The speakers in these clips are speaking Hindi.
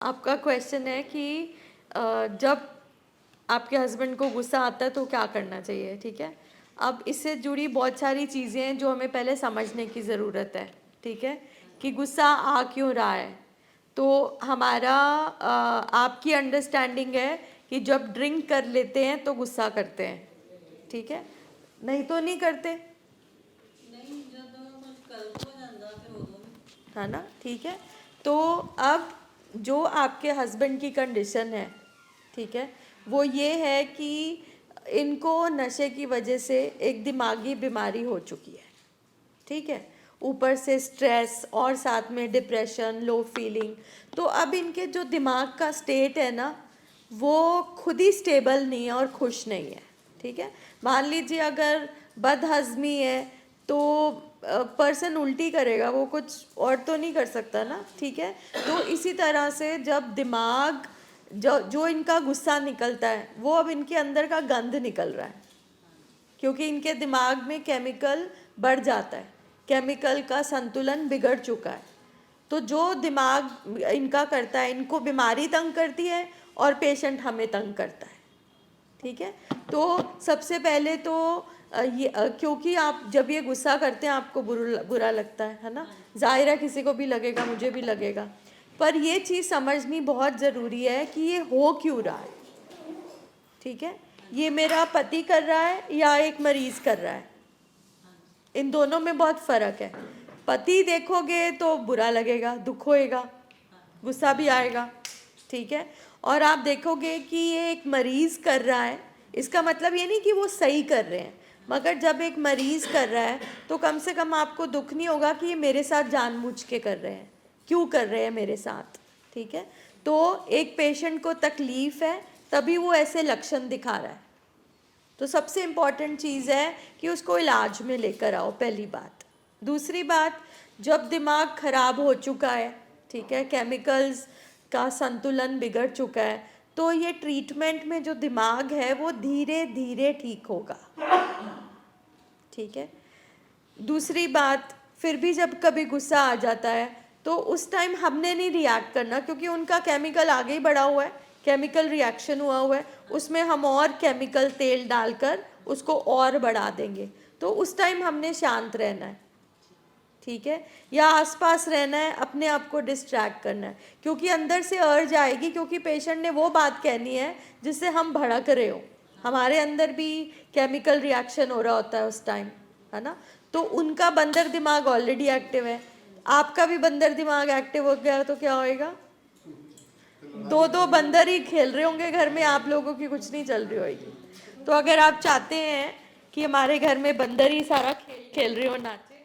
आपका क्वेश्चन है कि जब आपके हस्बैंड को गुस्सा आता है तो क्या करना चाहिए, ठीक है। अब इससे जुड़ी बहुत सारी चीज़ें हैं जो हमें पहले समझने की ज़रूरत है, ठीक है, कि गुस्सा आ क्यों रहा है। तो हमारा आपकी अंडरस्टैंडिंग है कि जब ड्रिंक कर लेते हैं तो गुस्सा करते हैं, ठीक है, नहीं तो नहीं करते, है ना, ठीक है। तो अब जो आपके हस्बैंड की कंडीशन है, ठीक है, वो ये है कि इनको नशे की वजह से एक दिमागी बीमारी हो चुकी है, ठीक है, ऊपर से स्ट्रेस और साथ में डिप्रेशन, लो फीलिंग। तो अब इनके जो दिमाग का स्टेट है ना, वो खुद ही स्टेबल नहीं है और खुश नहीं है, ठीक है। मान लीजिए अगर बदहज़मी है तो पर्सन उल्टी करेगा, वो कुछ और तो नहीं कर सकता ना, ठीक है। तो इसी तरह से जब दिमाग जो इनका गुस्सा निकलता है वो अब इनके अंदर का गंद निकल रहा है, क्योंकि इनके दिमाग में केमिकल बढ़ जाता है, केमिकल का संतुलन बिगड़ चुका है। तो जो दिमाग इनका करता है, इनको बीमारी तंग करती है और पेशेंट हमें तंग करता है, ठीक है। तो सबसे पहले तो क्योंकि आप जब ये गुस्सा करते हैं आपको बुरा लगता है ना, जाहिर है किसी को भी लगेगा, मुझे भी लगेगा। पर ये चीज़ समझनी बहुत ज़रूरी है कि ये हो क्यों रहा है, ठीक है। ये मेरा पति कर रहा है या एक मरीज़ कर रहा है, इन दोनों में बहुत फ़र्क है। पति देखोगे तो बुरा लगेगा, दुख होएगा, गुस्सा भी आएगा, ठीक है। और आप देखोगे कि ये एक मरीज़ कर रहा है, इसका मतलब ये नहीं कि वो सही कर रहे हैं, मगर जब एक मरीज़ कर रहा है तो कम से कम आपको दुख नहीं होगा कि ये मेरे साथ जानबूझ के कर रहे हैं, क्यों कर रहे हैं मेरे साथ, ठीक है। तो एक पेशेंट को तकलीफ़ है तभी वो ऐसे लक्षण दिखा रहा है। तो सबसे इम्पॉर्टेंट चीज़ है कि उसको इलाज में लेकर आओ, पहली बात। दूसरी बात, जब दिमाग खराब हो चुका है, ठीक है, केमिकल्स का संतुलन बिगड़ चुका है, तो ये ट्रीटमेंट में जो दिमाग है वो धीरे धीरे ठीक होगा, ठीक है। दूसरी बात, फिर भी जब कभी गुस्सा आ जाता है तो उस टाइम हमने नहीं रिएक्ट करना, क्योंकि उनका केमिकल आगे ही बढ़ा हुआ है, केमिकल रिएक्शन हुआ हुआ है, उसमें हम और केमिकल तेल डालकर उसको और बढ़ा देंगे। तो उस टाइम हमने शांत रहना है, ठीक है, या आसपास रहना है, अपने आप को डिस्ट्रैक्ट करना है, क्योंकि अंदर से अर्ज आएगी, क्योंकि पेशेंट ने वो बात कहनी है जिससे हम भड़क रहे हो, हमारे अंदर भी केमिकल रिएक्शन हो रहा होता है उस टाइम, है ना। तो उनका बंदर दिमाग ऑलरेडी एक्टिव है, आपका भी बंदर दिमाग एक्टिव हो गया तो क्या होएगा, दो दो बंदर ही खेल रहे होंगे घर में, आप लोगों की कुछ नहीं चल रही होगी। तो अगर आप चाहते हैं कि हमारे घर में बंदर ही सारा खेल खेल रहे हो, नाचे,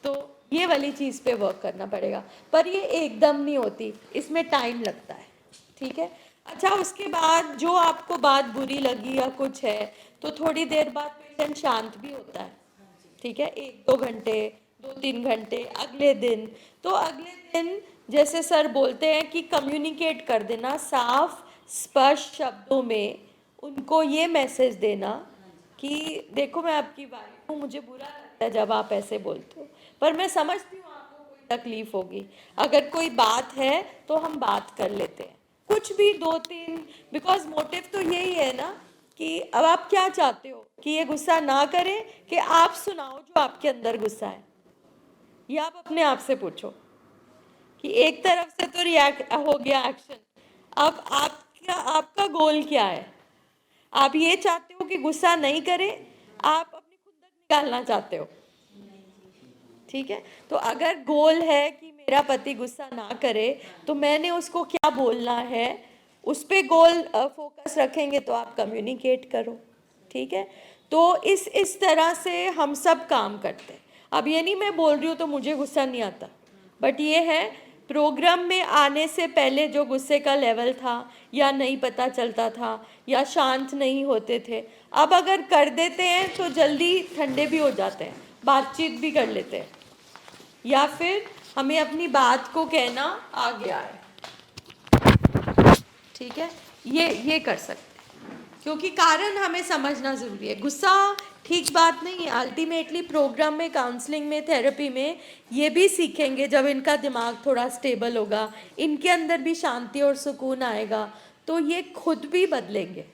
तो ये वाली चीज़ पे वर्क करना पड़ेगा। पर ये एकदम नहीं होती, इसमें टाइम लगता है, ठीक है। अच्छा, उसके बाद जो आपको बात बुरी लगी या कुछ है तो थोड़ी देर बाद पेशेंट शांत भी होता है, ठीक है, 1-2 घंटे, 2-3 घंटे, अगले दिन। तो अगले दिन जैसे सर बोलते हैं कि कम्युनिकेट कर देना, साफ स्पष्ट शब्दों में उनको ये मैसेज देना कि देखो मैं आपकी वाइफ हूँ, मुझे बुरा लगता है जब आप ऐसे बोलते हो, पर मैं समझती हूँ आपको कोई तकलीफ होगी, अगर कोई बात है तो हम बात कर लेते हैं, कुछ भी 2-3, बिकॉज मोटिव तो यही है ना कि अब आप क्या चाहते हो कि ये गुस्सा ना करे, कि आप सुनाओ जो आपके अंदर गुस्सा है, ये आप अपने आप से पूछो कि एक तरफ से तो रिएक्ट हो गया एक्शन, अब आपका गोल क्या है, आप ये चाहते हो कि गुस्सा नहीं करे, आप अपनी खुंदक निकालना चाहते हो, ठीक है। तो अगर गोल है कि मेरा पति गुस्सा ना करे तो मैंने उसको क्या बोलना है, उस पे गोल फोकस रखेंगे तो आप कम्युनिकेट करो, ठीक है। तो इस तरह से हम सब काम करते हैं। अब ये नहीं मैं बोल रही हूँ तो मुझे गुस्सा नहीं आता, बट ये है प्रोग्राम में आने से पहले जो गुस्से का लेवल था, या नहीं पता चलता था, या शांत नहीं होते थे, अब अगर कर देते हैं तो जल्दी ठंडे भी हो जाते हैं, बातचीत भी कर लेते हैं, या फिर हमें अपनी बात को कहना आ गया है, ठीक है, ये कर सकते हैं। क्योंकि कारण हमें समझना ज़रूरी है। गुस्सा ठीक बात नहीं है। अल्टीमेटली प्रोग्राम में, काउंसलिंग में, थेरेपी में ये भी सीखेंगे, जब इनका दिमाग थोड़ा स्टेबल होगा, इनके अंदर भी शांति और सुकून आएगा, तो ये खुद भी बदलेंगे।